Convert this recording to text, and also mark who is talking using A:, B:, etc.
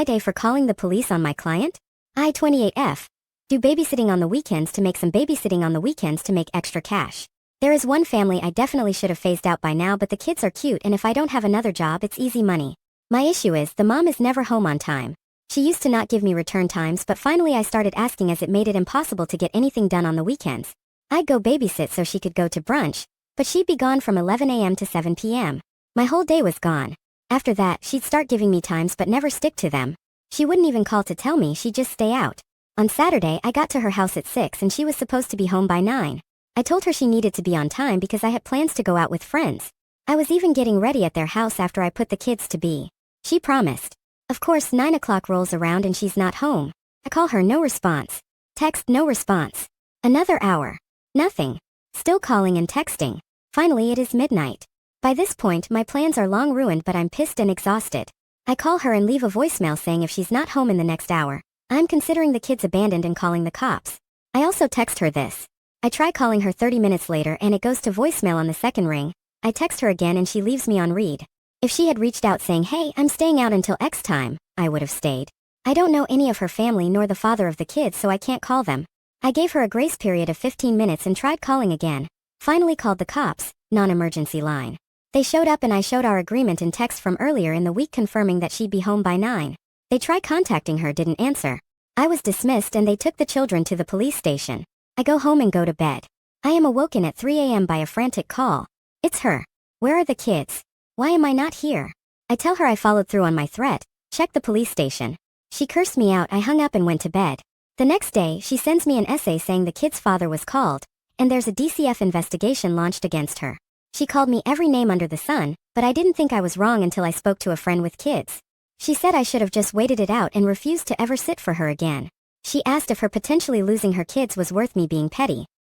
A: AITA for calling the police on my client? I-28F. Do babysitting on the weekends to make some babysitting on the weekends to make extra cash. There is one family I definitely should have phased out by now, but the kids are cute and if I don't have another job it's easy money. My issue is the mom is never home on time. She used to not give me return times, but finally I started asking as it made it impossible to get anything done on the weekends. I'd go babysit so she could go to brunch, but she'd be gone from 11 a.m. to 7 p.m. My whole day was gone. After that, she'd start giving me times but never stick to them. She wouldn't even call to tell me, she'd just stay out. On Saturday, I got to her house at 6 and she was supposed to be home by 9. I told her she needed to be on time because I had plans to go out with friends. I was even getting ready at their house after I put the kids to bed. She promised. Of course, 9 o'clock rolls around and she's not home. I call her, no response. Text, no response. Another hour. Nothing. Still calling and texting. Finally, it is midnight. By this point, my plans are long ruined, but I'm pissed and exhausted. I call her and leave a voicemail saying if she's not home in the next hour, I'm considering the kids abandoned and calling the cops. I also text her this. I try calling her 30 minutes later and it goes to voicemail on the second ring. I text her again and she leaves me on read. If she had reached out saying, hey, I'm staying out until X time, I would have stayed. I don't know any of her family nor the father of the kids, so I can't call them. I gave her a grace period of 15 minutes and tried calling again. Finally called the cops, non-emergency line. They showed up and I showed our agreement in text from earlier in the week confirming that she'd be home by 9. They tried contacting her, didn't answer. I was dismissed and they took the children to the police station. I go home and go to bed. I am awoken at 3 a.m. by a frantic call. It's her. Where are the kids? Why am I not here? I tell her I followed through on my threat. Check the police station. She cursed me out. I hung up and went to bed. The next day, she sends me an essay saying the kid's father was called, and there's a DCF investigation launched against her. She called me every name under the sun, but I didn't think I was wrong until I spoke to a friend with kids. She said I should have just waited it out and refused to ever sit for her again. She asked if her potentially losing her kids was worth me being petty.